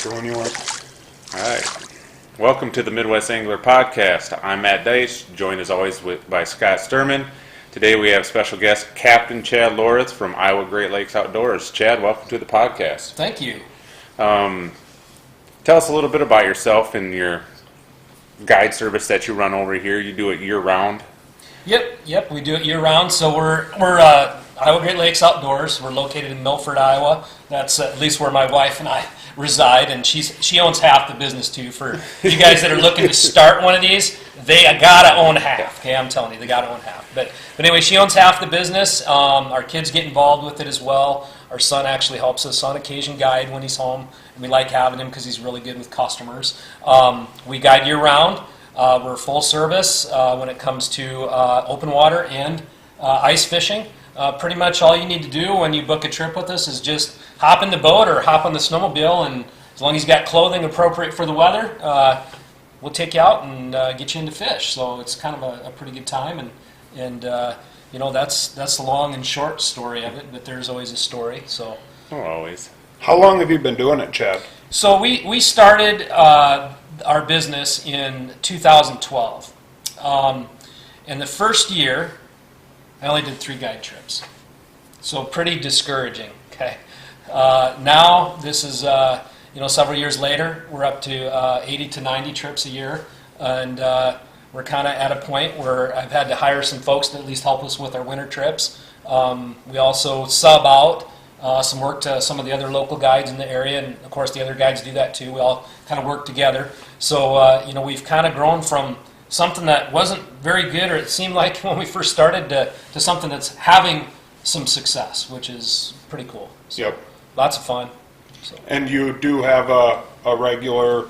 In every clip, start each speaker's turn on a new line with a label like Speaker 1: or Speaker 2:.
Speaker 1: for when you want.
Speaker 2: All right. Welcome to the Midwest Angler Podcast. I'm Matt Deitch, joined as always by Scott Sturman. Today we have special guest Captain Chad Loreth from Iowa Great Lakes Outdoors. Chad, welcome to the podcast.
Speaker 3: Thank you.
Speaker 2: Tell us a little bit about yourself and your guide service that you run over here. You do it year-round?
Speaker 3: Yep, we do it year-round. So we're Iowa Great Lakes Outdoors. We're located in Milford, Iowa. That's at least where my wife and I reside, and she owns half the business too. For you guys that are looking to start one of these, they gotta own half. Okay, I'm telling you, they gotta own half. But anyway, she owns half the business. Our kids get involved with it as well. Our son actually helps us on occasion guide when he's home, and we like having him because he's really good with customers. We guide year-round. We're full service when it comes to open water and ice fishing. Pretty much all you need to do when you book a trip with us is just hop in the boat or hop on the snowmobile, and as long as you got clothing appropriate for the weather, we'll take you out and get you into fish. So it's kind of a pretty good time, and you know, that's the long and short story of it, but there's always a story. So
Speaker 2: Always.
Speaker 1: How long have you been doing it, Chad?
Speaker 3: So we started our business in 2012. And the first year, I only did 3 guide trips. So pretty discouraging, okay? Now, this is, several years later, we're up to 80 to 90 trips a year. And we're kind of at a point where I've had to hire some folks to at least help us with our winter trips. We also sub out some work to some of the other local guides in the area, and of course the other guides do that too. We all kind of work together. So we've kind of grown from something that wasn't very good, or it seemed like when we first started, to something that's having some success, which is pretty cool. So,
Speaker 1: Yep.
Speaker 3: Lots of fun. So.
Speaker 1: And you do have a regular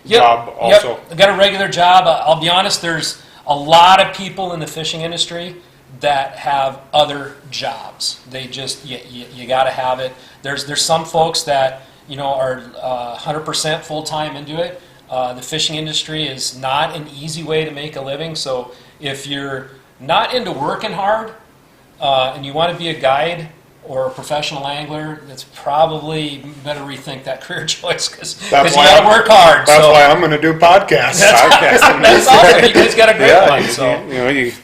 Speaker 1: job also?
Speaker 3: Yep, I've got a regular job. I'll be honest, there's a lot of people in the fishing industry that have other jobs. They just, you got to have it. There's some folks that, are 100% full-time into it. The fishing industry is not an easy way to make a living, so if you're not into working hard and you want to be a guide or a professional angler, that's probably better rethink that career choice, because you got to work hard.
Speaker 1: That's why I'm going to do podcasts.
Speaker 3: That's awesome. You guys got a great one. So.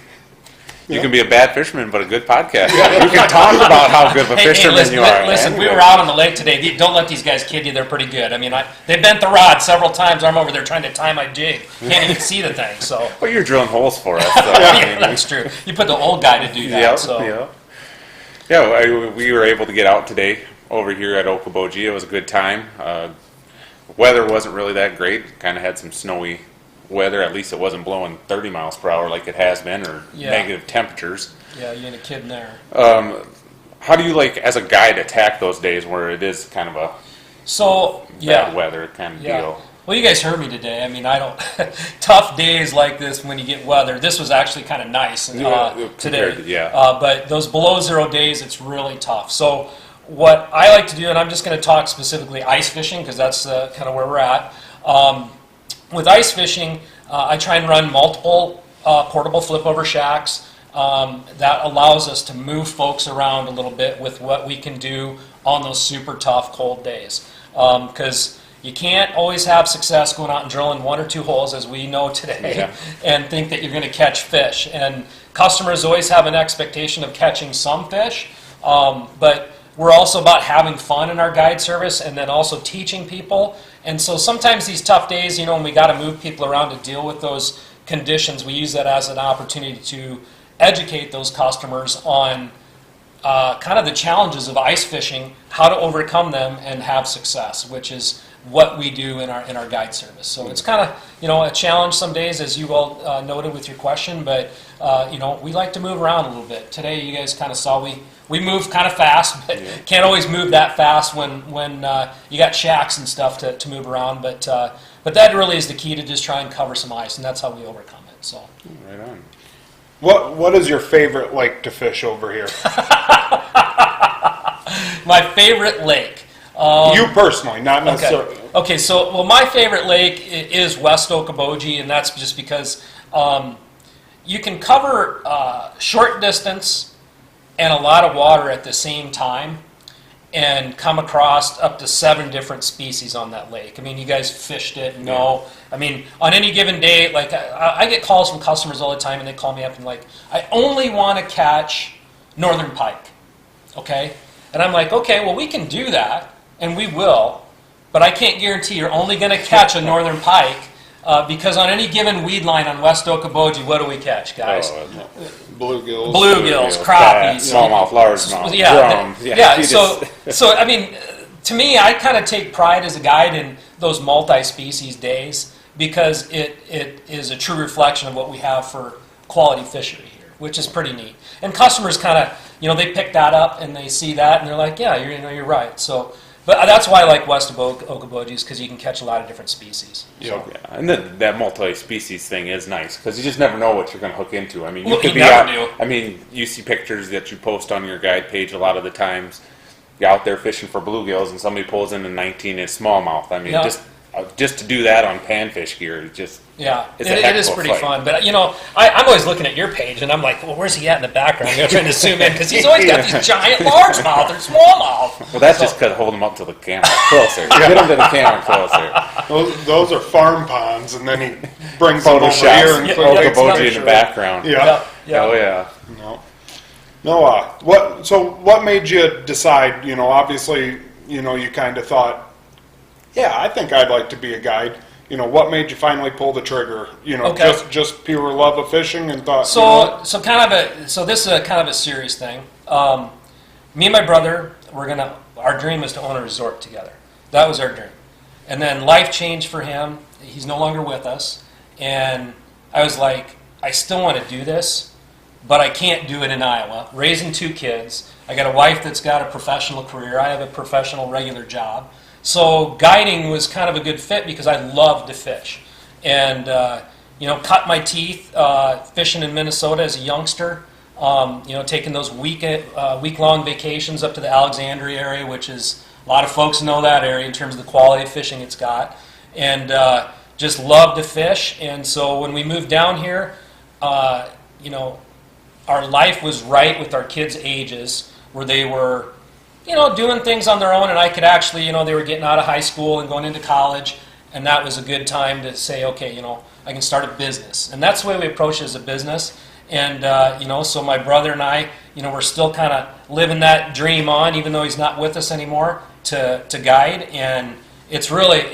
Speaker 2: You can be a bad fisherman, but a good podcast. You can talk about how good of a fisherman you are.
Speaker 3: Listen, we were out on the lake today. Don't let these guys kid you. They're pretty good. I mean, they bent the rod several times. I'm over there trying to tie my jig. Can't even see the thing. So.
Speaker 2: Well, you're drilling holes for us. So,
Speaker 3: yeah, that's true. You put the old guy to do that.
Speaker 2: Yeah, we were able to get out today over here at Okoboji. It was a good time. Weather wasn't really that great. Kind of had some snowy weather. At least it wasn't blowing 30 miles per hour like it has been, or negative temperatures.
Speaker 3: Yeah, you ain't a kid in there.
Speaker 2: How do you, as a guide, attack those days where it is kind of a bad weather kind of deal?
Speaker 3: Well, you guys heard me today. I mean, I don't tough days like this when you get weather. This was actually kind of nice today. But those below 0 days, it's really tough. So what I like to do, and I'm just going to talk specifically ice fishing because that's kind of where we're at. With ice fishing, I try and run multiple portable flip-over shacks. That allows us to move folks around a little bit with what we can do on those super tough cold days. Because you can't always have success going out and drilling 1 or 2 holes, as we know today, and think that you're going to catch fish. And customers always have an expectation of catching some fish, but we're also about having fun in our guide service and then also teaching people. And so sometimes these tough days, when we got to move people around to deal with those conditions, we use that as an opportunity to educate those customers on kind of the challenges of ice fishing, how to overcome them and have success, which is what we do in our guide service. So it's kind of a challenge some days, as you all noted with your question, but we like to move around a little bit. Today you guys kind of saw we move kind of fast, but can't always move that fast when you got shacks and stuff to move around. But that really is the key, to just try and cover some ice, and that's how we overcome it. So
Speaker 2: right on.
Speaker 1: What is your favorite lake to fish over here?
Speaker 3: My favorite lake.
Speaker 1: You personally, not necessarily.
Speaker 3: Okay, so my favorite lake is West Okoboji, and that's just because you can cover short distance and a lot of water at the same time. and come across up to 7 different species on that lake. I mean, you guys fished it, know. I mean, on any given day, like I get calls from customers all the time, and they call me up and like, I only want to catch northern pike, okay? And I'm like, okay, well, we can do that, and we will, but I can't guarantee you're only going to catch a northern pike because on any given weed line on West Okoboji, what do we catch, guys? Bluegills, crappies,
Speaker 2: smallmouth, largemouth, drum.
Speaker 3: So I mean, to me, I kind of take pride as a guide in those multi-species days because it is a true reflection of what we have for quality fishery here, which is pretty neat. And customers kind of, they pick that up and they see that and they're like, yeah, you're right. So, but that's why I like west of Okoboji, because you can catch a lot of different species.
Speaker 2: Yeah, and that multi-species thing is nice because you just never know what you're going to hook into. I mean,
Speaker 3: you never do.
Speaker 2: I mean, you see pictures that you post on your guide page a lot of the times. You're out there fishing for bluegills and somebody pulls in a 19-inch smallmouth. I mean, just to do that on panfish gear is just
Speaker 3: it is pretty fun. But I'm always looking at your page and I'm like, well, where's he at in the background? I'm trying to zoom in because he's always got these giant largemouth or smallmouth.
Speaker 2: Well, that's just because hold them up to the camera closer. Get them to the camera closer.
Speaker 1: Those are farm ponds, and then he brings them over here and
Speaker 2: Okoboji in the background.
Speaker 1: Yeah.
Speaker 2: Oh yeah.
Speaker 1: No. What made you decide? Obviously, you kind of thought, yeah, I think I'd like to be a guide. What made you finally pull the trigger? Just pure love of fishing and thought.
Speaker 3: So this is a kind of a serious thing. Me and my brother, our dream is to own a resort together. That was our dream. And then life changed for him. He's no longer with us. And I was like, I still want to do this, but I can't do it in Iowa. Raising 2 kids. I got a wife that's got a professional career. I have a professional regular job. So guiding was kind of a good fit because I love to fish. And, cut my teeth fishing in Minnesota as a youngster. Taking those week-long vacations up to the Alexandria area, which is, a lot of folks know that area in terms of the quality of fishing it's got. And just love to fish. And so when we moved down here, our life was right with our kids' ages where they were doing things on their own, and I could actually, they were getting out of high school and going into college, and that was a good time to say, okay, I can start a business. And that's the way we approach it as a business. And, so my brother and I, we're still kind of living that dream on, even though he's not with us anymore, to guide. And it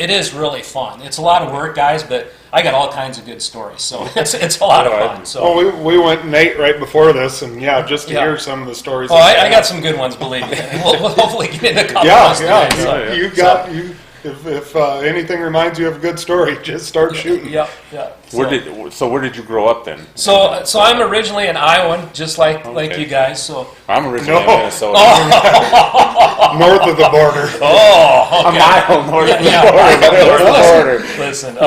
Speaker 3: is really fun. It's a lot of work, guys, but I got all kinds of good stories, so it's a lot of fun. So.
Speaker 1: Well, we went Nate right before this, and just to hear some of the stories.
Speaker 3: Oh, I got some good ones, believe me. We'll hopefully get into a couple today.
Speaker 1: If anything reminds you of a good story, just start shooting.
Speaker 3: Yeah.
Speaker 2: Where did you grow up then?
Speaker 3: So I'm originally an Iowan, just like you guys. So
Speaker 2: I'm originally in Minnesota.
Speaker 1: North of the border.
Speaker 3: Oh, okay.
Speaker 2: A mile north of the border.
Speaker 3: Listen,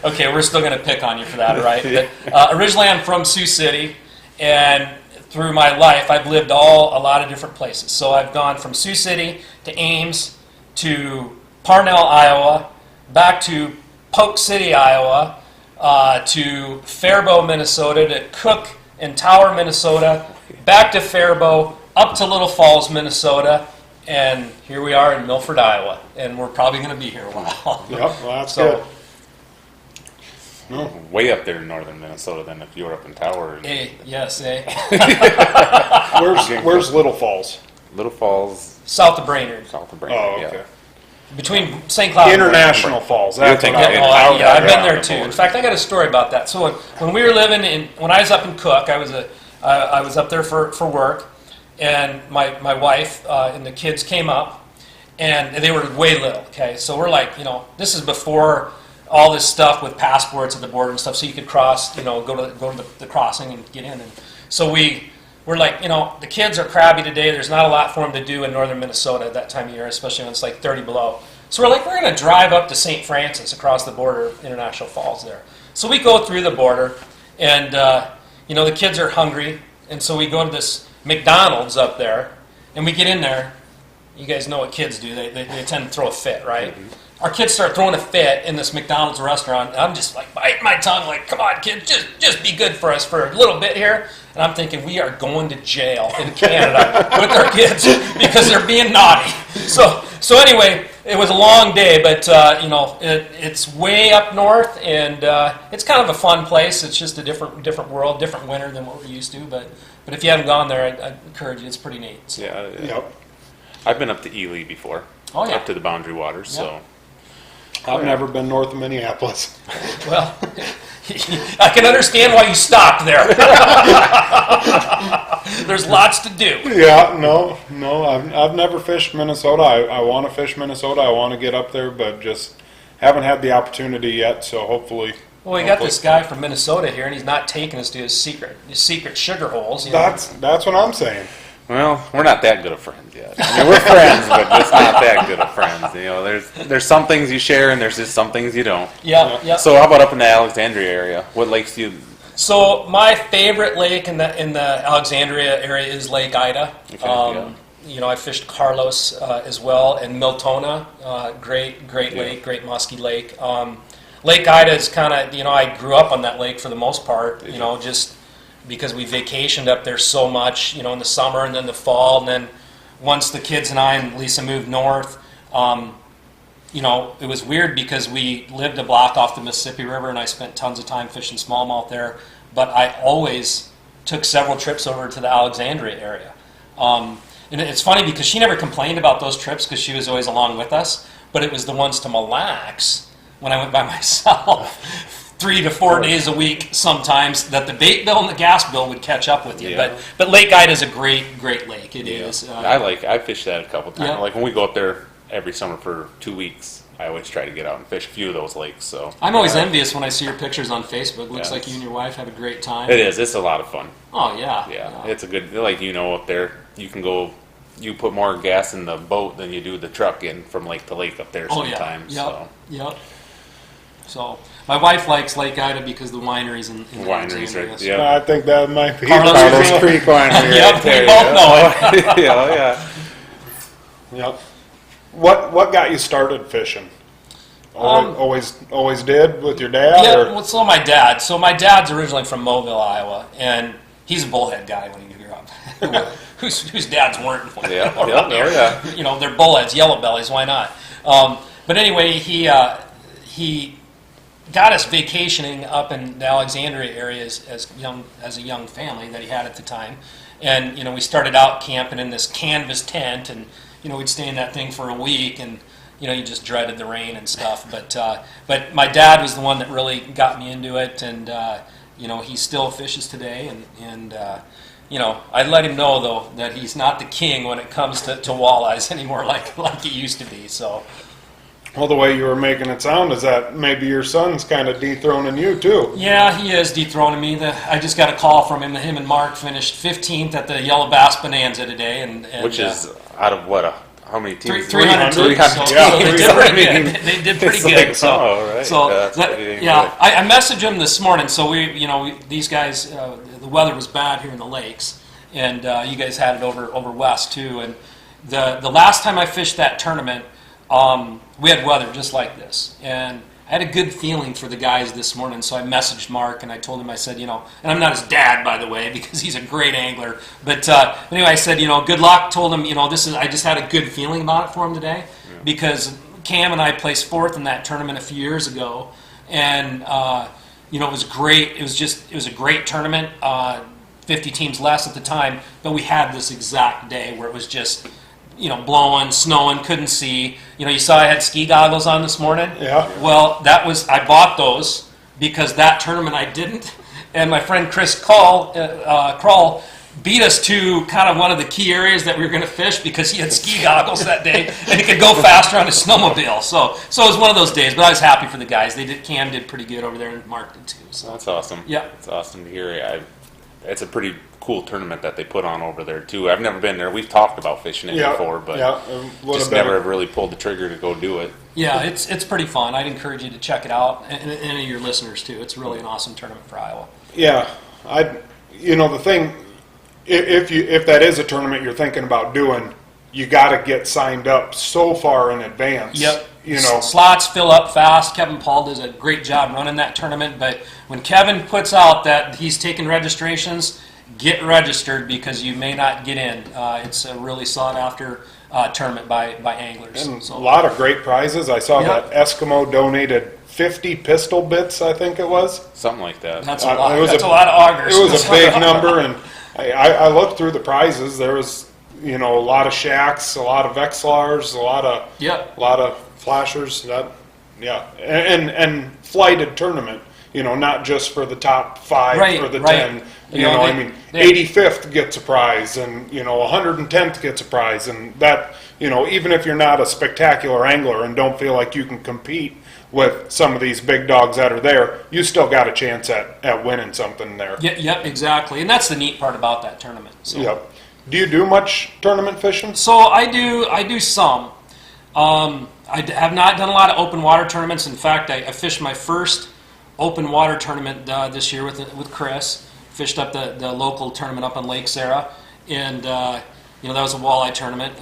Speaker 3: okay, we're still going to pick on you for that, right? But, originally, I'm from Sioux City, and through my life, I've lived a lot of different places. So I've gone from Sioux City to Ames to Parnell, Iowa, back to Polk City, Iowa, to Faribault, Minnesota, to Cook and Tower, Minnesota, back to Faribault, up to Little Falls, Minnesota, and here we are in Milford, Iowa, and we're probably going to be here a while.
Speaker 1: Yep, well, that's good.
Speaker 2: No. Way up there in northern Minnesota then if you were up in Tower.
Speaker 3: Yes.
Speaker 1: Where's Little Falls?
Speaker 2: Little Falls.
Speaker 3: South of Brainerd.
Speaker 2: Oh, okay.
Speaker 3: Yeah. Between St. Cloud
Speaker 1: International
Speaker 3: and
Speaker 1: Falls.
Speaker 3: I've been there too. In fact, I got a story about that. So when we were when I was up in Cook, I was up there for work, and my wife and the kids came up, and they were way little. Okay, so we're like, this is before all this stuff with passports at the border and stuff, so you could cross, go to the crossing and get in. And so we're like, the kids are crabby today. There's not a lot for them to do in northern Minnesota at that time of year, especially when it's like 30 below. So we're like, we're going to drive up to St. Francis across the border of International Falls there. So we go through the border, and the kids are hungry, and so we go to this McDonald's up there, and we get in there, you guys know what kids do. They tend to throw a fit, right? Our kids start throwing a fit in this McDonald's restaurant. And I'm just like biting my tongue, like, come on, kid, just be good for us for a little bit here. And I'm thinking we are going to jail in Canada with our kids because they're being naughty. So anyway, it was a long day, but it's way up north, and it's kind of a fun place. It's just a different world, different winter than what we're used to. But if you haven't gone there, I'd encourage you. It's pretty neat. So.
Speaker 2: Yeah.
Speaker 1: Yep.
Speaker 2: I've been up to Ely before.
Speaker 3: Oh yeah.
Speaker 2: Up to the Boundary Waters. So.
Speaker 1: I've never been north of Minneapolis.
Speaker 3: Well, I can understand why you stopped there. There's lots to do.
Speaker 1: Yeah, no, I've never fished Minnesota. I want to fish Minnesota. I want to get up there, but just haven't had the opportunity yet. So hopefully.
Speaker 3: Well, we got this guy from Minnesota here, and he's not taking us to his secret sugar holes. You know?
Speaker 1: That's what I'm saying.
Speaker 2: Well, we're not that good of friends yet. I mean, we're friends, but just not that good of friends. You know, there's some things you share, and there's just some things you don't.
Speaker 3: Yeah.
Speaker 2: So how about up in the Alexandria area? What lakes do you?
Speaker 3: So my favorite lake in the Alexandria area is Lake Ida.
Speaker 2: Okay,
Speaker 3: I fished Carlos as well, and Miltona, great lake, great musky lake. Lake Ida is kind of, I grew up on that lake for the most part. Just because we vacationed up there so much, in the summer and then the fall, and then once the kids and I and Lisa moved north, it was weird because we lived a block off the Mississippi River, and I spent tons of time fishing smallmouth there, but I always took several trips over to the Alexandria area. And it's funny because she never complained about those trips because she was always along with us, but it was the ones to Mille Lacs when I went by myself. 3 to 4 days a week sometimes that the bait bill and the gas bill would catch up with you.
Speaker 2: Yeah.
Speaker 3: But Lake Ida is a great lake. It is.
Speaker 2: I fished that a couple times.
Speaker 3: Yeah.
Speaker 2: Like when we go up there every summer for 2 weeks, I always try to get out and fish a few of those lakes. So
Speaker 3: I'm always envious when I see your pictures on Facebook. Looks
Speaker 2: Yeah,
Speaker 3: like you and your wife have a great time.
Speaker 2: it is. It's a lot of fun.
Speaker 3: Oh yeah.
Speaker 2: Yeah. It's a good, up there, you can go, you put more gas in the boat than you do the truck in from lake to lake up there sometimes.
Speaker 3: Yep. So my wife likes Lake Ida because the wineries in
Speaker 2: Wineries,
Speaker 3: Alexandria.
Speaker 2: right?
Speaker 3: So-
Speaker 2: Yeah.
Speaker 1: I think that might be
Speaker 3: Carlos
Speaker 2: Creek Winery.
Speaker 3: Yep,
Speaker 2: right there,
Speaker 3: we both know it.
Speaker 2: yeah.
Speaker 1: Yep. What got you started fishing? Always did with your dad?
Speaker 3: Yeah,
Speaker 1: Or?
Speaker 3: well, so my dad. So my dad's originally from Mobile, Iowa, and he's a bullhead guy when he grew up. whose dads weren't?
Speaker 2: Yeah.
Speaker 3: They're bullheads, yellow bellies. Why not? But anyway, he got us vacationing up in the Alexandria area as a young family that he had at the time, and we started out camping in this canvas tent, and we'd stay in that thing for a week, and you just dreaded the rain and stuff. But my dad was the one that really got me into it, and he still fishes today, and I'd let him know though that he's not the king when it comes to walleyes anymore, like he used to be. So.
Speaker 1: Well, the way you were making it sound is that maybe your son's kind of dethroning you too.
Speaker 3: Yeah, he is dethroning me. I just got a call from him. Him and Mark finished 15th at the Yellow Bass Bonanza today, and
Speaker 2: which is out of what? How many teams?
Speaker 3: 300.
Speaker 2: 300.
Speaker 3: So they did pretty good. They did pretty good.
Speaker 2: Like,
Speaker 3: Right. I messaged him this morning. So these guys, the weather was bad here in the lakes, and you guys had it over west too. And the last time I fished that tournament, we had weather just like this, and I had a good feeling for the guys this morning, so I messaged Mark and I told him, I said, and I'm not his dad, by the way, because he's a great angler, but anyway, I said, good luck, told him, I just had a good feeling about it for him today, because Cam and I placed fourth in that tournament a few years ago, and, it was great. It was a great tournament, 50 teams less at the time, but we had this exact day where it was just, blowing, snowing, couldn't see. You saw I had ski goggles on this morning.
Speaker 1: Yeah.
Speaker 3: Well, I bought those because that tournament I didn't. And my friend Chris Kroll beat us to kind of one of the key areas that we were going to fish because he had ski goggles that day and he could go faster on his snowmobile. So it was one of those days, but I was happy for the guys. Cam did pretty good over there and Mark did too. So
Speaker 2: that's awesome.
Speaker 3: Yeah.
Speaker 2: It's awesome to hear. It's a pretty cool tournament that they put on over there too. I've never been there. We've talked about fishing it before, but just never really pulled the trigger to go do it.
Speaker 3: Yeah, it's pretty fun. I'd encourage you to check it out, and any of your listeners too. It's really an awesome tournament for Iowa.
Speaker 1: Yeah, the thing, if that is a tournament you're thinking about doing, you got to get signed up so far in advance.
Speaker 3: Yep.
Speaker 1: You know,
Speaker 3: Slots fill up fast. Kevin Paul does a great job running that tournament. But when Kevin puts out that he's taking registrations, get registered because you may not get in. It's a really sought after tournament by anglers.
Speaker 1: and a lot of great prizes. I saw that Eskimo donated 50 pistol bits, I think it was.
Speaker 2: Something like that.
Speaker 3: That's a lot.
Speaker 1: It was
Speaker 3: That's a lot of augers.
Speaker 1: It was a big number, and I looked through the prizes. There was, you know, a lot of shacks, a lot of Vexilars, a lot of flashers. That, yeah, and flighted tournament. You know, not just for the top 5 or the 10. You know, I mean, 85th gets a prize, and you know, 110th gets a prize, and that, you know, even if you're not a spectacular angler and don't feel like you can compete with some of these big dogs that are there, you still got a chance at winning something there.
Speaker 3: Yep, exactly. And that's the neat part about that tournament. So.
Speaker 1: Yep. Do you do much tournament fishing?
Speaker 3: So I do some. I have not done a lot of open water tournaments. In fact, I fished my first open water tournament this year with Chris. Fished up the local tournament up on Lake Sarah, and you know, that was a walleye tournament.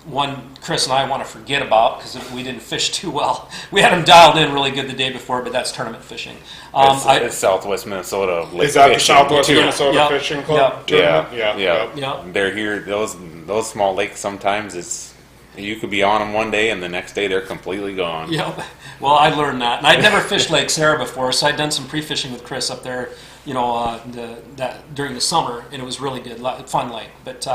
Speaker 3: One Chris and I want to forget about because we didn't fish too well. We had them dialed in really good the day before, but that's tournament fishing.
Speaker 2: It's Southwest Minnesota Lake
Speaker 1: Is that the
Speaker 2: Fishing,
Speaker 1: Southwest
Speaker 2: too.
Speaker 1: Minnesota Fishing Club tournament?
Speaker 2: Yeah. They're here. Those small lakes sometimes you could be on them one day and the next day they're completely gone.
Speaker 3: Yeah. Well, I learned that, and I'd never fished Lake Sarah before, so I'd done some pre-fishing with Chris up there. You know, during the summer, and it was really good, fun lake. But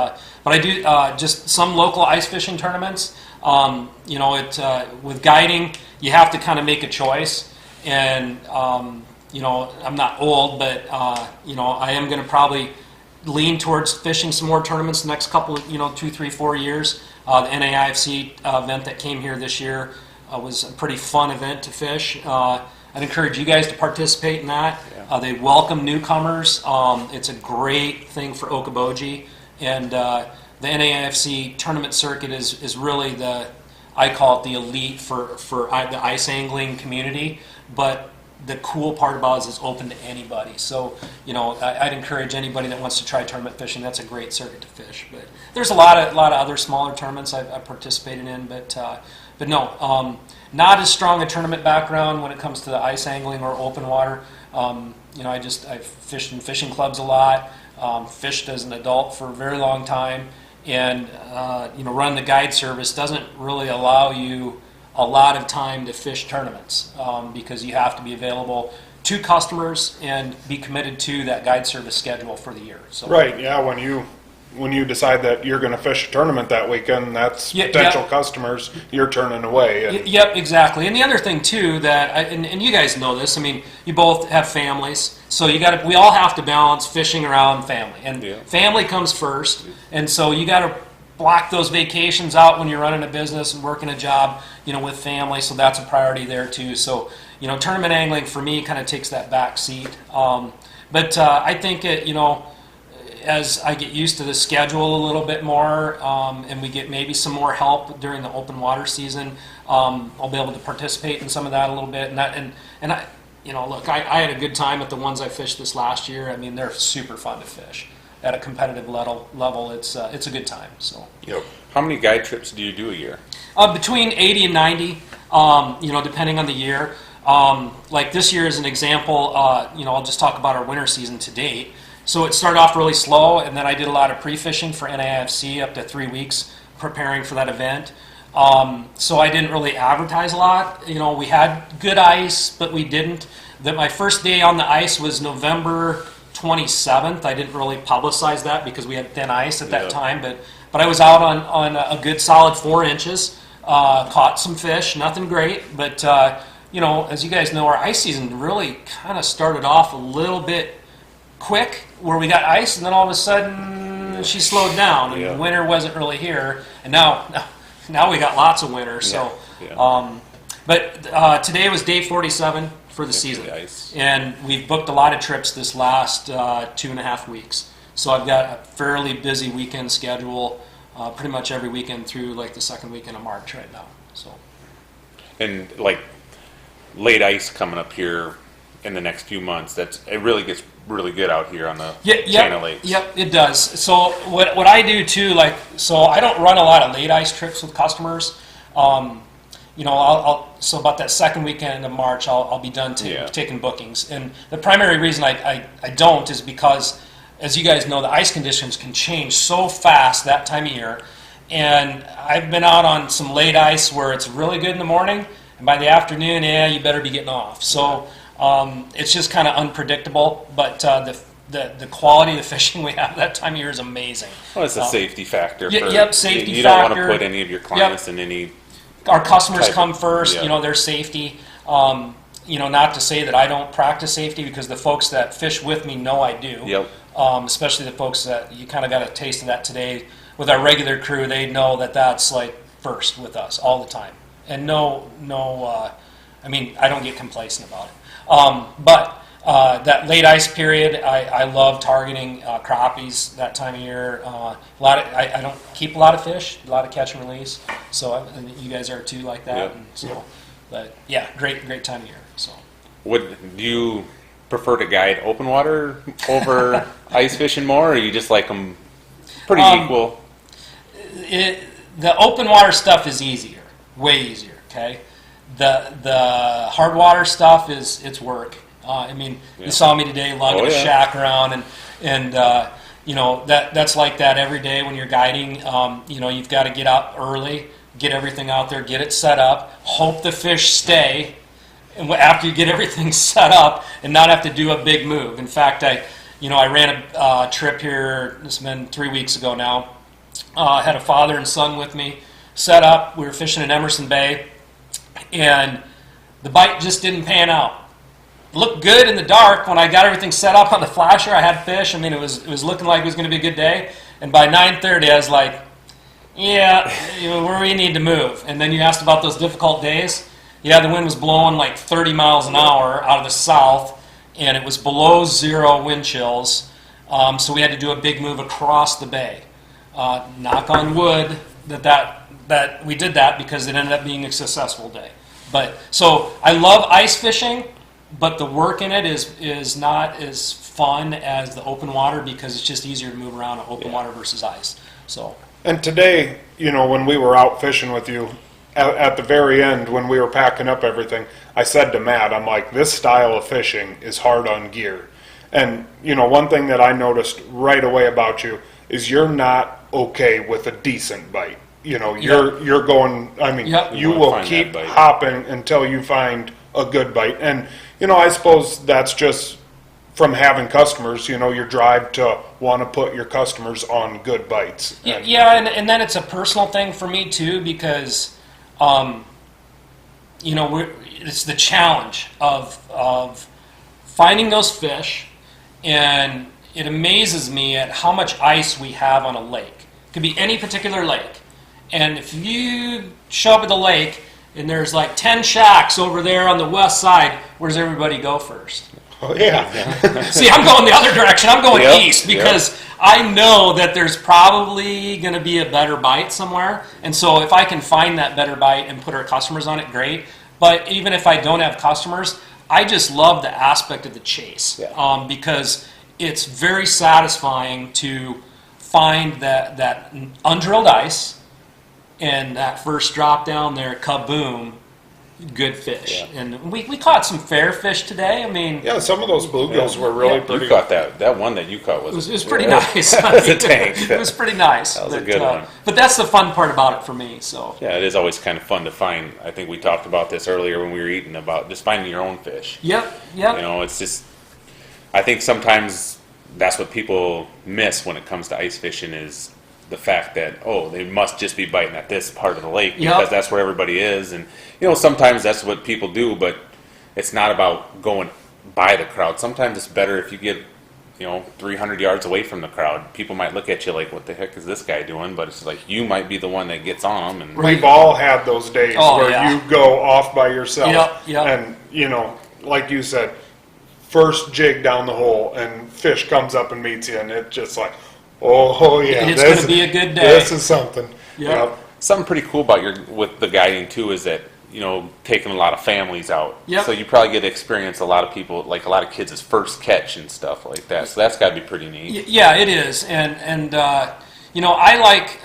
Speaker 3: I do just some local ice fishing tournaments. You know, with guiding, you have to kind of make a choice. And you know, I'm not old, but you know, I am going to probably lean towards fishing some more tournaments the next couple of, you know, 2, 3, 4 years. The NAIFC event that came here this year was a pretty fun event to fish. I'd encourage you guys to participate in that. They welcome newcomers. It's a great thing for Okoboji, and the NAIFC tournament circuit is really I call it the elite for the ice angling community. But the cool part about it is it's open to anybody. So, you know, I'd encourage anybody that wants to try tournament fishing. That's a great circuit to fish. But there's a lot of other smaller tournaments I've participated in, but no, not as strong a tournament background when it comes to the ice angling or open water. You know, I've fished in fishing clubs a lot, fished as an adult for a very long time, and you know, running the guide service doesn't really allow you a lot of time to fish tournaments because you have to be available to customers and be committed to that guide service schedule for the year. So.
Speaker 1: Right. Yeah. When you decide that you're going to fish a tournament that weekend, that's potential customers you're turning away. And
Speaker 3: yep, exactly. And the other thing too and you guys know this. I mean, you both have families, so we all have to balance fishing around family, and family comes first. And so you got to block those vacations out when you're running a business and working a job, you know, with family. So that's a priority there too. So, you know, tournament angling for me kind of takes that back seat. But I think you know, as I get used to the schedule a little bit more, and we get maybe some more help during the open water season, I'll be able to participate in some of that a little bit. And I, you know, look, I had a good time at the ones I fished this last year. I mean, they're super fun to fish at a competitive level. It's a good time. So.
Speaker 1: Yep.
Speaker 2: How many guide trips do you do a year?
Speaker 3: Between 80 and 90, you know, depending on the year. Like this year as an example, you know, I'll just talk about our winter season to date. So it started off really slow, and then I did a lot of pre-fishing for NAIFC up to 3 weeks preparing for that event. So I didn't really advertise a lot. You know, we had good ice, but we didn't. My first day on the ice was November 27th. I didn't really publicize that because we had thin ice at that time, but I was out on a good solid 4 inches, caught some fish, nothing great, but you know, as you guys know, our ice season really kind of started off a little bit quick where we got ice, and then all of a sudden she slowed down, and winter wasn't really here, and now we got lots of winter. So but today was day 47 for the season, and we've booked a lot of trips this last 2.5 weeks. So I've got a fairly busy weekend schedule pretty much every weekend through like the second weekend of March right now. So,
Speaker 2: and like late ice coming up here in the next few months, it really gets really good out here on the
Speaker 3: Yep,
Speaker 2: chain of lakes.
Speaker 3: Yep, it does. So what I do too, so I don't run a lot of late ice trips with customers. So about that second weekend of March, I'll be done taking bookings. And the primary reason I don't is because, as you guys know, the ice conditions can change so fast that time of year. And I've been out on some late ice where it's really good in the morning, and by the afternoon, you better be getting off. So it's just kind of unpredictable, but the quality of the fishing we have that time of year is amazing.
Speaker 2: Well, it's a safety factor.
Speaker 3: Safety factor.
Speaker 2: You don't want to put any of your clients in any...
Speaker 3: Our customers come first, their safety. Not to say that I don't practice safety, because the folks that fish with me know I do.
Speaker 2: Yep.
Speaker 3: Especially the folks that you kind of got a taste of that today with our regular crew. They know that that's like first with us all the time. And I don't get complacent about it. But that late ice period, I love targeting crappies that time of year. I don't keep a lot of fish, a lot of catch and release. So and you guys are too like that.
Speaker 2: Yep.
Speaker 3: And so, but yeah, great time of year. So,
Speaker 2: do you prefer to guide open water over ice fishing more, or you just like them pretty equal?
Speaker 3: The open water stuff is easier, way easier. Okay, the hard water stuff it's work. You saw me today lugging a shack around, and that's like that every day when you're guiding. You've got to get up early, get everything out there, get it set up, hope the fish stay, and after you get everything set up, and not have to do a big move. In fact, I ran a trip here. It's been 3 weeks ago now. Had a father and son with me, set up. We were fishing in Emerson Bay, and the bite just didn't pan out. Looked good in the dark when I got everything set up on the flasher. I had fish. It was looking like it was going to be a good day. And by 9:30, I was like, where we need to move. And then you asked about those difficult days. Yeah, the wind was blowing like 30 miles an hour out of the south, and it was below zero wind chills. So we had to do a big move across the bay. Knock on wood that we did that, because it ended up being a successful day. So I love ice fishing, but the work in it is not as fun as the open water, because it's just easier to move around on open water versus ice. So.
Speaker 1: And today, when we were out fishing with you, at the very end, when we were packing up everything, I said to Matt, I'm like, this style of fishing is hard on gear. And, one thing that I noticed right away about you is you're not okay with a decent bite. You're going, you will keep hopping until you find a good bite. And, I suppose that's just from having customers, your drive to want to put your customers on good bites.
Speaker 3: And then it's a personal thing for me too, because, it's the challenge of finding those fish, and it amazes me at how much ice we have on a lake. It could be any particular lake. And if you show up at the lake and there's like 10 shacks over there on the west side, where does everybody go first?
Speaker 1: Oh, yeah.
Speaker 3: See, I'm going the other direction. I'm going east, because I know that there's probably going to be a better bite somewhere. And so if I can find that better bite and put our customers on it, great. But even if I don't have customers, I just love the aspect of the chase, because it's very satisfying to find that undrilled ice, and that first drop down there, kaboom, good fish. Yeah. And we caught some fair fish today.
Speaker 1: Some of those bluegills were really pretty.
Speaker 2: You caught that one that you caught was
Speaker 3: it was pretty nice.
Speaker 2: That was a tank.
Speaker 3: It was pretty nice.
Speaker 2: That was a good one.
Speaker 3: But that's the fun part about it for me. So
Speaker 2: yeah, it is always kind of fun to find. I think we talked about this earlier when we were eating, about just finding your own fish.
Speaker 3: Yep.
Speaker 2: It's just, I think sometimes that's what people miss when it comes to ice fishing, is the fact that, they must just be biting at this part of the lake because that's where everybody is. And, sometimes that's what people do, but it's not about going by the crowd. Sometimes it's better if you get, 300 yards away from the crowd. People might look at you like, what the heck is this guy doing? But it's like, you might be the one that gets on them. And
Speaker 1: we've all had those days where you go off by yourself. And, like you said, first jig down the hole and fish comes up and meets you, and it's just like, oh yeah,
Speaker 3: it's going to be a good day.
Speaker 1: This is something.
Speaker 2: Something pretty cool about with the guiding too is that taking a lot of families out.
Speaker 3: Yep.
Speaker 2: So you probably get to experience a lot of people, like a lot of kids' first catch and stuff like that. So that's got to be pretty neat.
Speaker 3: Yeah, it is. And I like,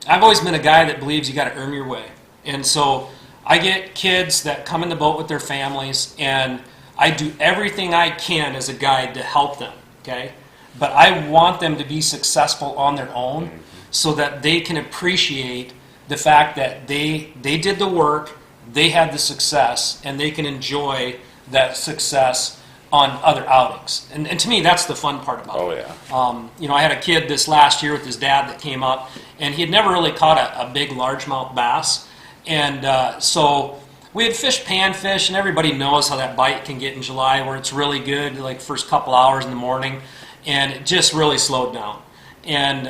Speaker 3: I've always been a guy that believes you got to earn your way. And so I get kids that come in the boat with their families, and I do everything I can as a guide to help them, okay? But I want them to be successful on their own so that they can appreciate the fact that they did the work, they had the success, and they can enjoy that success on other outings. And to me, that's the fun part about it.
Speaker 2: Oh, yeah.
Speaker 3: I had a kid this last year with his dad that came up, and he had never really caught a big largemouth bass. And so we had fished panfish, and everybody knows how that bite can get in July, where it's really good, like first couple hours in the morning, and it just really slowed down. And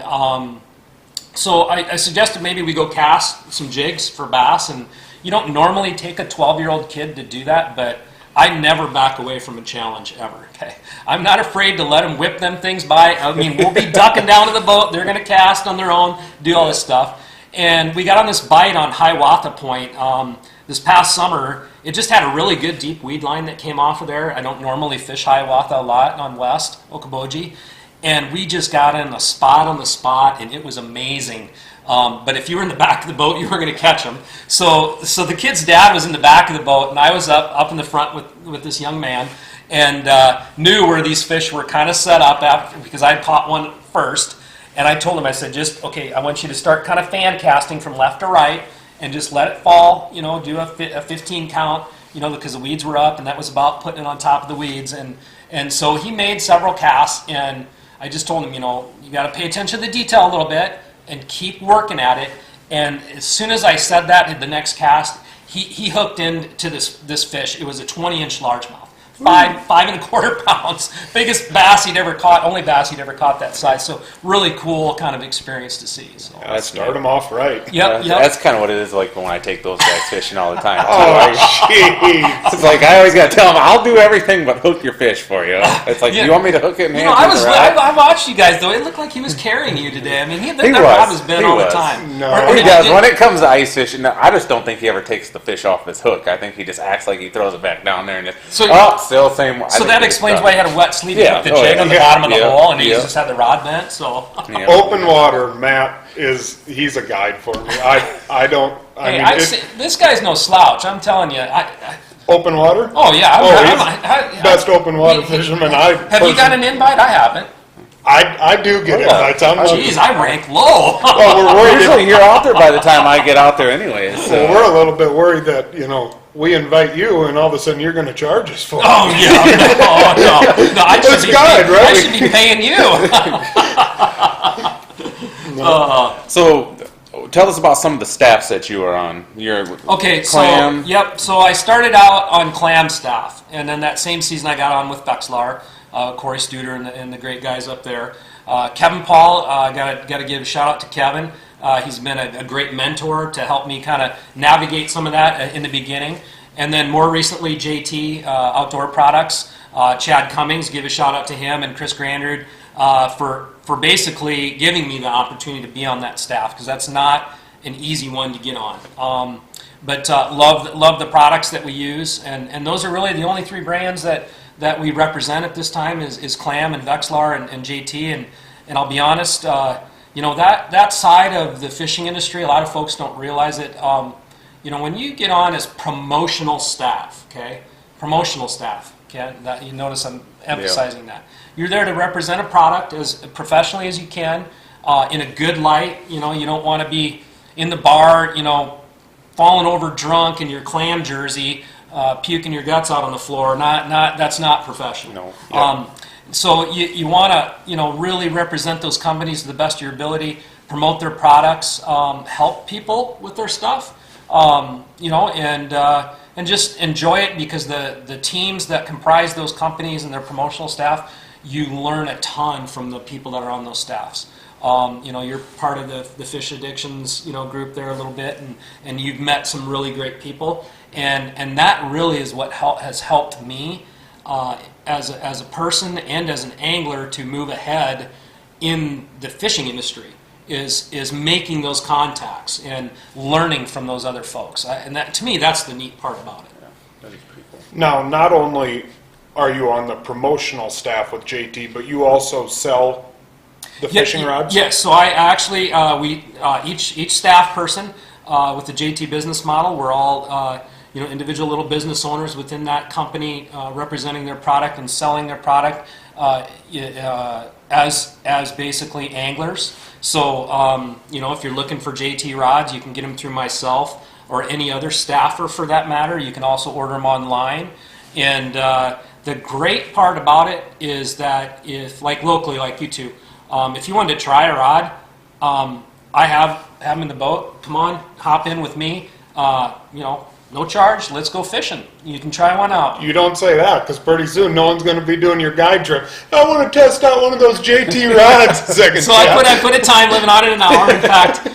Speaker 3: so I suggested maybe we go cast some jigs for bass, and you don't normally take a 12-year-old kid to do that, but I never back away from a challenge ever, okay? I'm not afraid to let them whip them things by. I mean, we'll be ducking down to the boat. They're going to cast on their own, do all this stuff. And we got on this bite on Hiawatha Point this past summer. It just had a really good deep weed line that came off of there. I don't normally fish Hiawatha a lot on West Okoboji. And we just got in a spot on the spot, and it was amazing. But if you were in the back of the boat, you were going to catch them. So the kid's dad was in the back of the boat, and I was up in the front with this young man, and knew where these fish were kind of set up because I had caught one first. And I told him, I said, okay, I want you to start kind of fan casting from left to right, and just let it fall, do a 15 count, because the weeds were up, and that was about putting it on top of the weeds. And so he made several casts, and I just told him, you got to pay attention to the detail a little bit and keep working at it. And as soon as I said that in the next cast, he hooked into this fish. It was a 20-inch largemouth, 5.25 pounds, biggest bass he'd ever caught, only bass he'd ever caught that size. So really cool kind of experience to see. So.
Speaker 1: Yeah, start them off right.
Speaker 3: Yep.
Speaker 2: That's kind of what it is like when I take those guys fishing all the time.
Speaker 1: Oh, jeez.
Speaker 2: It's like I always got to tell them, I'll do everything but hook your fish for you. It's like, you want me to hook it, man?
Speaker 3: I watched you guys, though. It looked like he was carrying you today. I mean, that rod has been all the time.
Speaker 1: No.
Speaker 2: He does. When it comes to ice fishing, I just don't think he ever takes the fish off his hook. I think he just acts like he throws it back down there and still same.
Speaker 3: So that explains why he had a wet sleeve to put the jig on the bottom of the hole, and he just had the rod bent. So
Speaker 1: open water, Matt he's a guide for me.
Speaker 3: This guy's no slouch. I'm telling you.
Speaker 1: Open water?
Speaker 3: Oh yeah.
Speaker 1: Best open water fisherman.
Speaker 3: Have you got an invite? I haven't.
Speaker 1: I do get invites.
Speaker 3: Jeez, I rank low.
Speaker 1: Well, we're worried.
Speaker 2: Usually you're out there by the time I get out there anyway. So.
Speaker 1: Well, we're a little bit worried that we invite you and all of a sudden you're going to charge us for it.
Speaker 3: Oh yeah. No, I should be paying you.
Speaker 2: So tell us about some of the staffs that you are on. Clam.
Speaker 3: So I started out on clam staff, and then that same season I got on with Bexlar, Corey Studer and the great guys up there. Kevin Paul, got to give a shout out to Kevin. He's been a great mentor to help me kind of navigate some of that in the beginning. And then more recently, JT Outdoor Products, Chad Cummings, give a shout out to him, and Chris Grandard for basically giving me the opportunity to be on that staff, because that's not an easy one to get on. But love the products that we use, and those are really the only three brands that we represent at this time is Clam and Vexlar and JT. And I'll be honest, that side of the fishing industry, a lot of folks don't realize it. When you get on as promotional staff, okay, you notice I'm emphasizing that. You're there to represent a product as professionally as you can, in a good light. You don't want to be in the bar, falling over drunk in your Clam jersey, puking your guts out on the floor. That's not professional.
Speaker 2: No. Yeah.
Speaker 3: So you want to really represent those companies to the best of your ability, promote their products, help people with their stuff, and just enjoy it, because the teams that comprise those companies and their promotional staff, you learn a ton from the people that are on those staffs. You're part of the Fish Addictions group there a little bit, and you've met some really great people, and that really is what has helped me as a person and as an angler to move ahead in the fishing industry. is making those contacts and learning from those other folks. And that, to me, that's the neat part about it.
Speaker 2: Yeah, that is pretty cool.
Speaker 1: Now, not only are you on the promotional staff with JT, but you also sell the fishing rods?
Speaker 3: Yes, so I actually, each staff person with the JT business model, we're all individual little business owners within that company representing their product and selling their product as basically anglers. So, if you're looking for JT rods, you can get them through myself or any other staffer for that matter. You can also order them online. And the great part about it is that if, like locally, like you two, if you wanted to try a rod, I have them in the boat. Come on, hop in with me. No charge. Let's go fishing. You can try one out.
Speaker 1: You don't say that, because pretty soon no one's going to be doing your guide trip. I want to test out one of those JT rods.
Speaker 3: So I put a time limit on it, an hour. In fact,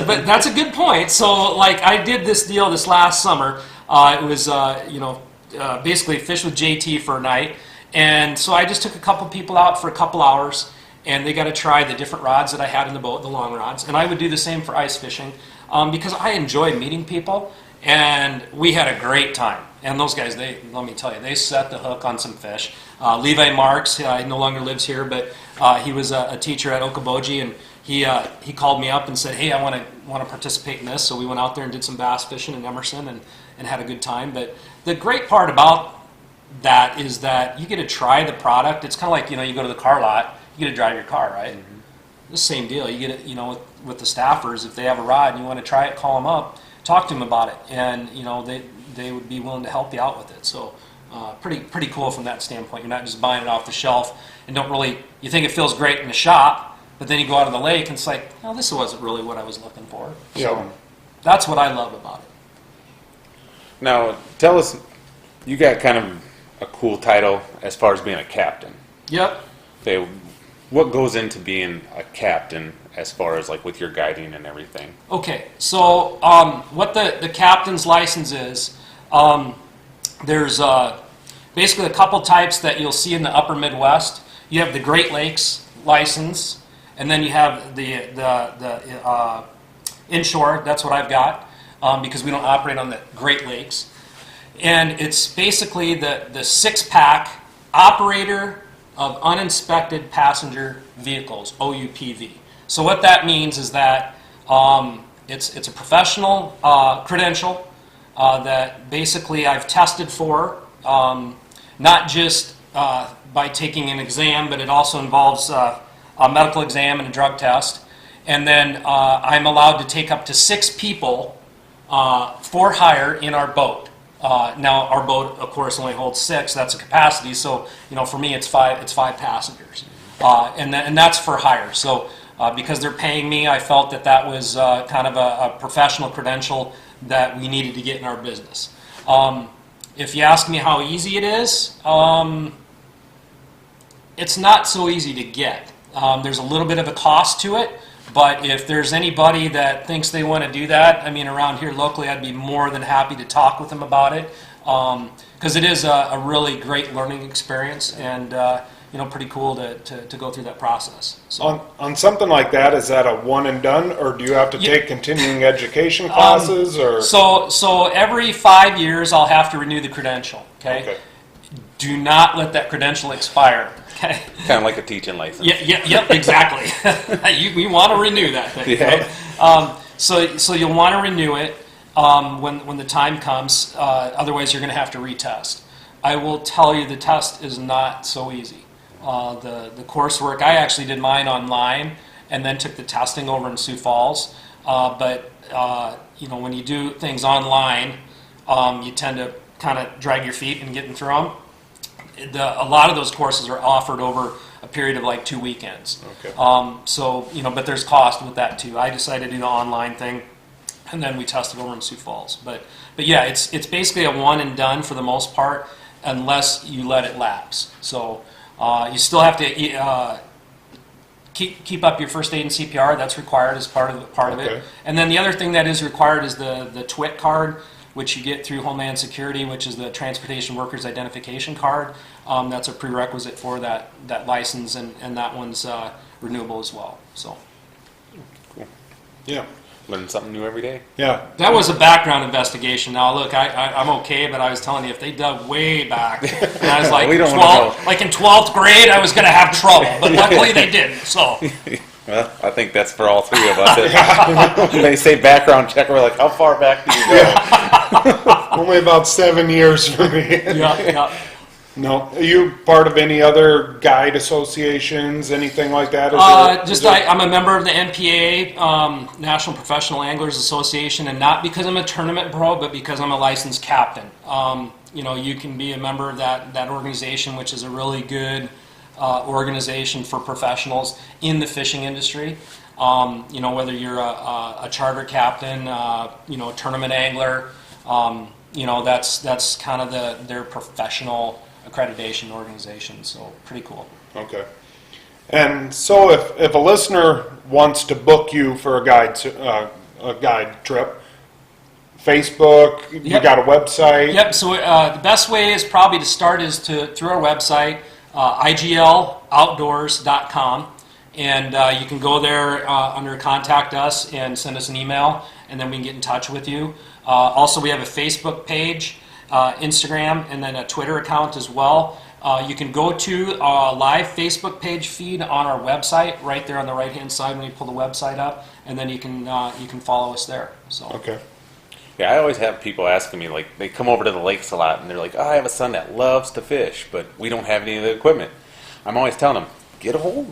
Speaker 3: but that's a good point. So like I did this deal this last summer. It was basically fish with JT for a night, and so I just took a couple people out for a couple hours, and they got to try the different rods that I had in the boat, the long rods, and I would do the same for ice fishing because I enjoy meeting people. And we had a great time. And those guys, let me tell you, they set the hook on some fish. Levi Marks, he no longer lives here, but he was a teacher at Okoboji, and he called me up and said, hey, I want to participate in this. So we went out there and did some bass fishing in Emerson and had a good time. But the great part about that is that you get to try the product. It's kind of like, you go to the car lot, you get to drive your car, right? Mm-hmm. The same deal. You get it, with the staffers, if they have a rod and you want to try it, call them up. Talk to them about it, and they would be willing to help you out with it. So pretty cool from that standpoint. You're not just buying it off the shelf and you think it feels great in the shop, but then you go out on the lake and it's like, oh, this wasn't really what I was looking for. So that's what I love about it.
Speaker 2: Now tell us, you got kind of a cool title as far as being a captain.
Speaker 3: Yep.
Speaker 2: Okay, what goes into being a captain as far as like with your guiding and everything?
Speaker 3: Okay, so what the captain's license is, there's basically a couple types that you'll see in the upper Midwest. You have the Great Lakes license, and then you have the inshore. That's what I've got because we don't operate on the Great Lakes. And it's basically the 6-pack operator of uninspected passenger vehicles, OUPV. So what that means is that it's a professional credential that basically I've tested for, not just by taking an exam, but it also involves a medical exam and a drug test. And then I'm allowed to take up to 6 people for hire in our boat. Now our boat, of course, only holds 6. That's a capacity. So for me, it's 5 passengers, and that's for hire. So because they're paying me, I felt that was kind of a professional credential that we needed to get in our business. If you ask me how easy it is, it's not so easy to get. There's a little bit of a cost to it, but if there's anybody that thinks they want to do that, around here locally, I'd be more than happy to talk with them about it, because it is a really great learning experience, and pretty cool to go through that process. So.
Speaker 1: On something like that, is that a one and done, or do you have to take continuing education classes? Or
Speaker 3: so every 5 years I'll have to renew the credential. Okay. Do not let that credential expire. Okay.
Speaker 2: Kind of like a teaching license.
Speaker 3: Yep, exactly. You want to renew that thing.
Speaker 2: Yeah.
Speaker 3: Right? So you'll want to renew it when the time comes. Otherwise, you're going to have to retest. I will tell you, the test is not so easy. The coursework, I actually did mine online and then took the testing over in Sioux Falls. But when you do things online, you tend to kind of drag your feet in getting through them. A lot of those courses are offered over a period of like 2 weekends.
Speaker 1: Okay.
Speaker 3: But there's cost with that too. I decided to do the online thing, and then we tested over in Sioux Falls. But yeah, it's basically a one and done for the most part, unless you let it lapse. So you still have to keep up your first aid and CPR. That's required as part of it. And then the other thing that is required is the TWIC card, which you get through Homeland Security, which is the Transportation Workers Identification Card. That's a prerequisite for that license, and that one's renewable as well. So.
Speaker 1: Yeah.
Speaker 2: Learn something new every day.
Speaker 1: Yeah.
Speaker 3: That was a background investigation. Now, look, I'm okay, but I was telling you, if they dug way back, and I was like,
Speaker 2: We don't wanna
Speaker 3: 12, like in 12th grade, I was going to have trouble. But luckily they didn't. So,
Speaker 2: Well, I think that's for all three of us. When they say background check, we're like, how far back do you go?
Speaker 1: Only about 7 years for me.
Speaker 3: yeah.
Speaker 1: No. Are you part of any other guide associations, anything like that? Is there-
Speaker 3: I'm a member of the NPA, National Professional Anglers Association, and not because I'm a tournament pro, but because I'm a licensed captain. You can be a member of that organization, which is a really good organization for professionals in the fishing industry. Whether you're a charter captain, tournament angler, that's kind of their professional accreditation organization. So pretty cool.
Speaker 1: Okay. And so if a listener wants to book you for a guide trip, Facebook, you
Speaker 3: Yep.
Speaker 1: got a website?
Speaker 3: Yep. So the best way is probably to start is through our website, igloutdoors.com, and you can go there under contact us and send us an email, and then we can get in touch with you. Also, we have a Facebook page, Instagram, and then a Twitter account as well. You can go to a live Facebook page feed on our website, right there on the right-hand side when you pull the website up, and then you can follow us there. So.
Speaker 1: Okay.
Speaker 2: Yeah, I always have people asking me, like, they come over to the lakes a lot, and they're like, oh, I have a son that loves to fish, but we don't have any of the equipment. I'm always telling them, get a hold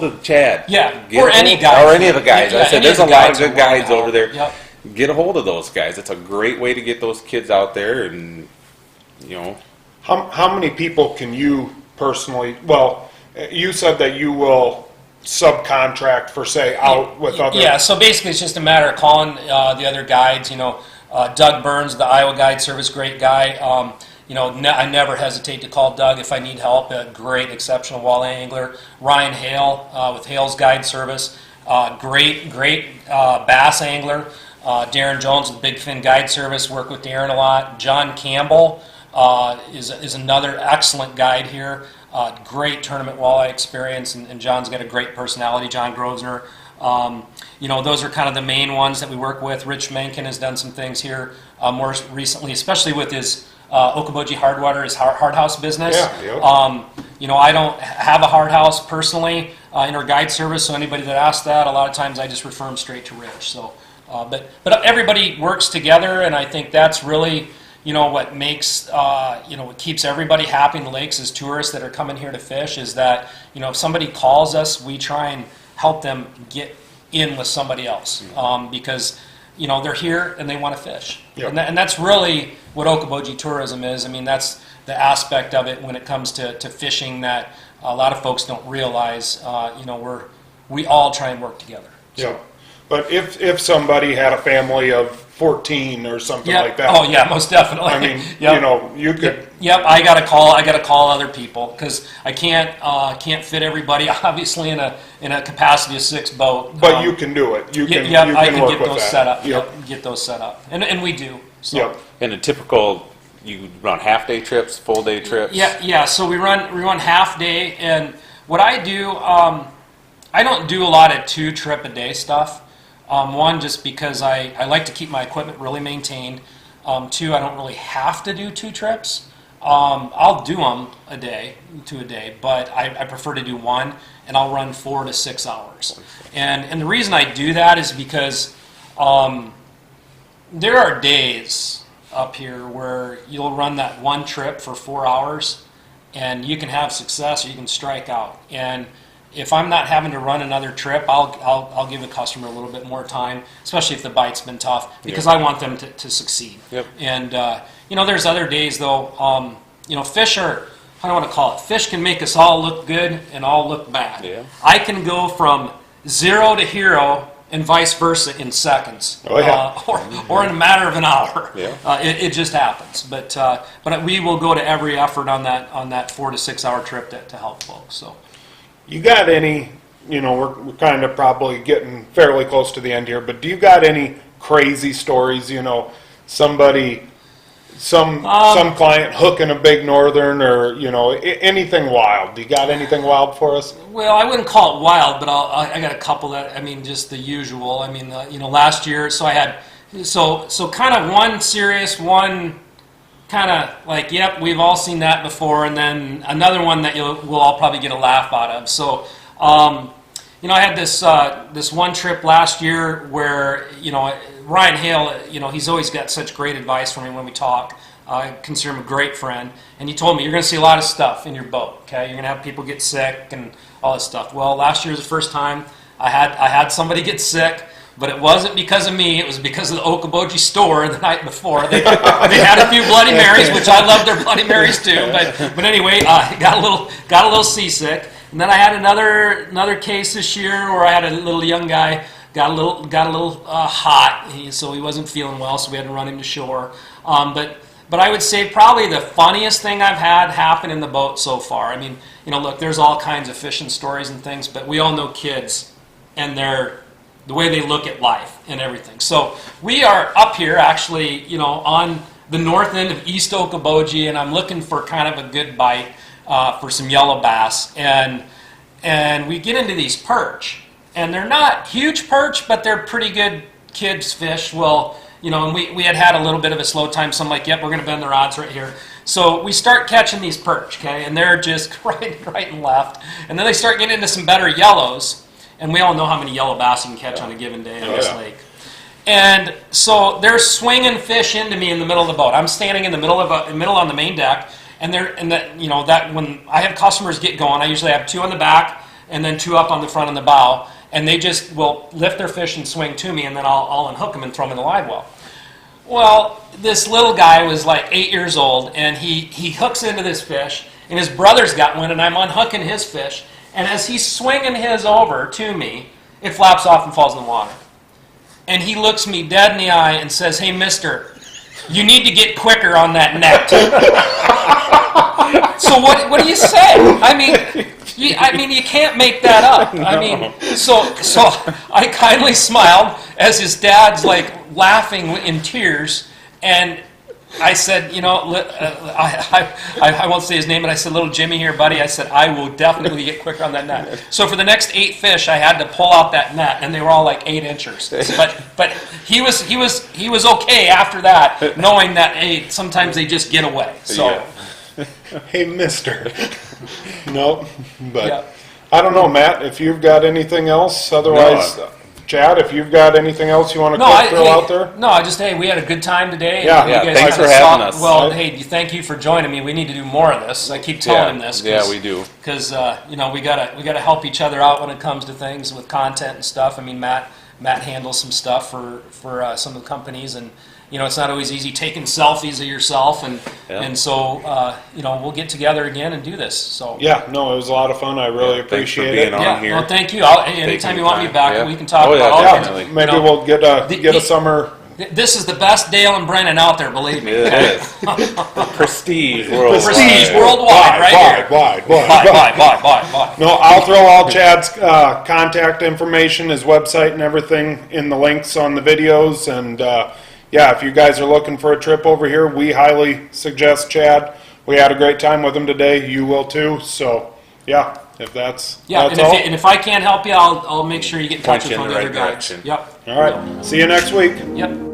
Speaker 2: of Chad.
Speaker 3: Yeah,
Speaker 2: Get
Speaker 3: or
Speaker 2: a
Speaker 3: any
Speaker 2: hold-
Speaker 3: guys.
Speaker 2: Or any of the guys.
Speaker 3: Yeah,
Speaker 2: I said,
Speaker 3: any
Speaker 2: there's
Speaker 3: of
Speaker 2: a
Speaker 3: the
Speaker 2: lot of
Speaker 3: guys
Speaker 2: good
Speaker 3: are
Speaker 2: guides
Speaker 3: willing to
Speaker 2: over there.
Speaker 3: help. Yep.
Speaker 2: Get a hold of those guys. It's a great way to get those kids out there, and,
Speaker 1: How many people can you personally, well, you said that you will subcontract for, say, out with other...
Speaker 3: Yeah, so basically it's just a matter of calling the other guides. Doug Burns, the Iowa Guide Service, great guy. I never hesitate to call Doug if I need help. A great, exceptional walleye angler. Ryan Hale with Hale's Guide Service, great bass angler. Darren Jones with Big Fin Guide Service, work with Darren a lot. John Campbell is another excellent guide here. Great tournament walleye experience, and John's got a great personality. John Grosvenor. Those are kind of the main ones that we work with. Rich Menken has done some things here more recently, especially with his Okoboji Hardwater, his hard house business.
Speaker 1: Yeah.
Speaker 3: I don't have a hard house personally in our guide service, so anybody that asks that, a lot of times I just refer them straight to Rich. So, but everybody works together, and I think that's really what makes what keeps everybody happy in the lakes as tourists that are coming here to fish is that if somebody calls us, we try and help them get in with somebody else because they're here and they want to fish.
Speaker 1: Yep.
Speaker 3: And that's really what Okoboji tourism is. I mean, that's the aspect of it when it comes to fishing that a lot of folks don't realize. We all try and work together.
Speaker 1: Yeah. But if somebody had a family of 14 or something
Speaker 3: Yep.
Speaker 1: like that.
Speaker 3: Oh yeah, most definitely.
Speaker 1: I mean,
Speaker 3: Yep.
Speaker 1: you could.
Speaker 3: Yep, I gotta call other people because I can't fit everybody obviously in a capacity of 6 boat.
Speaker 1: But you can do it. You can.
Speaker 3: Yep,
Speaker 1: you
Speaker 3: I
Speaker 1: can
Speaker 3: can
Speaker 1: work
Speaker 3: get
Speaker 1: with
Speaker 3: those
Speaker 1: that.
Speaker 3: set up.
Speaker 1: Yep.
Speaker 3: Get those set up, and we do. So.
Speaker 1: Yep.
Speaker 2: and a typical, you run half-day trips, full-day trips?
Speaker 3: Yeah. So we run half day, and what I do, I don't do a lot of 2-trip-a-day stuff. One, just because I like to keep my equipment really maintained. 2, I don't really have to do 2 trips. I'll do them a day, but I prefer to do 1, and I'll run 4 to 6 hours. And the reason I do that is because there are days up here where you'll run that 1 trip for 4 hours, and you can have success or you can strike out. And if I'm not having to run another trip, I'll give the customer a little bit more time, especially if the bite's been tough, because I want them to succeed.
Speaker 2: Yep.
Speaker 3: And there's other days though. Fish are, I don't want to call it. Fish can make us all look good and all look bad.
Speaker 2: Yeah.
Speaker 3: I can go from 0 to hero and vice versa in seconds,
Speaker 1: Oh, yeah.
Speaker 3: or in a matter of an hour.
Speaker 2: Yeah.
Speaker 3: It just happens. But we will go to every effort on that 4 to 6 hour trip to help folks. So.
Speaker 1: You got any? We're kind of probably getting fairly close to the end here, but do you got any crazy stories? Somebody some client hooking a big northern, or anything wild? Do you got anything wild for us?
Speaker 3: Well, I wouldn't call it wild, but I got a couple that, I mean, just the usual. I mean, last year, so I had, so kind of one serious, one kind of like, yep, we've all seen that before, and then another one that we'll all probably get a laugh out of. So, I had this one trip last year where, Ryan Hale, he's always got such great advice for me when we talk. I consider him a great friend, and he told me, you're going to see a lot of stuff in your boat, okay? You're going to have people get sick and all this stuff. Well, last year was the first time I had somebody get sick, but it wasn't because of me. It was because of the Okoboji store the night before. They had a few Bloody Marys, which I love their Bloody Marys too. But anyway, got a little seasick. And then I had another case this year where I had a little young guy got a little hot, so he wasn't feeling well, so we had to run him to shore. But I would say probably the funniest thing I've had happen in the boat so far. I mean, look, there's all kinds of fishing stories and things, but we all know kids and the way they look at life and everything. So we are up here actually, on the north end of East Okoboji, and I'm looking for kind of a good bite for some yellow bass, and we get into these perch, and they're not huge perch, but they're pretty good kids fish. Well, and we had a little bit of a slow time, so I'm like, yep, we're going to bend the rods right here. So we start catching these perch, okay, and they're just right and left, and then they start getting into some better yellows, and we all know how many yellow bass you can catch on a given day on this lake. And so they're swinging fish into me in the middle of the boat. I'm standing in the middle on the main deck, and that when I have customers get going, I usually have two on the back and then two up on the front and the bow, and they just will lift their fish and swing to me, and then I'll unhook them and throw them in the live well. Well, this little guy was like 8 years old, and he hooks into this fish, and his brother's got one, and I'm unhooking his fish, and as he's swinging his over to me, it flaps off and falls in the water. And he looks me dead in the eye and says, "Hey, mister, you need to get quicker on that net." So what do you say? I mean, you can't make that up. I mean, so I kindly smiled as his dad's like laughing in tears, and I said, I won't say his name, but I said, "Little Jimmy here, buddy," I said, "I will definitely get quicker on that net." So for the next 8 fish, I had to pull out that net, and they were all like 8 inchers. But he was okay after that, knowing that, hey, sometimes they just get away. So.
Speaker 2: Yeah.
Speaker 1: Hey, mister. Nope. But I don't know, Matt, if you've got anything else. Otherwise, Chad, if you've got anything else you want to throw out there?
Speaker 3: No, we had a good time today.
Speaker 1: Yeah,
Speaker 3: you guys
Speaker 2: thanks for having us.
Speaker 3: Well, hey, thank you for joining me. We need to do more of this. I keep telling him this.
Speaker 2: Yeah, we do.
Speaker 3: Because, we gotta help each other out when it comes to things with content and stuff. I mean, Matt handles some stuff for some of the companies, and it's not always easy taking selfies of yourself, and so we'll get together again and do this. So
Speaker 1: it was a lot of fun. I really appreciate it.
Speaker 2: Here.
Speaker 3: Well, thank you. Anytime you want me back, we can talk about all kinds of,
Speaker 1: maybe we'll get a summer.
Speaker 3: This is the best Dale and Brennan out there, believe me.
Speaker 2: It is. Prestige worldwide.
Speaker 3: Prestige worldwide, right
Speaker 1: Wide. No, I'll throw all Chad's contact information, his website and everything in the links on the videos, and if you guys are looking for a trip over here, we highly suggest Chad. We had a great time with him today. You will too. So, if that's all.
Speaker 3: And if I can't help you, I'll make sure you get in touch with one of the other guys.
Speaker 2: direction.
Speaker 3: Yep.
Speaker 1: All right. See you next week.
Speaker 3: Yep.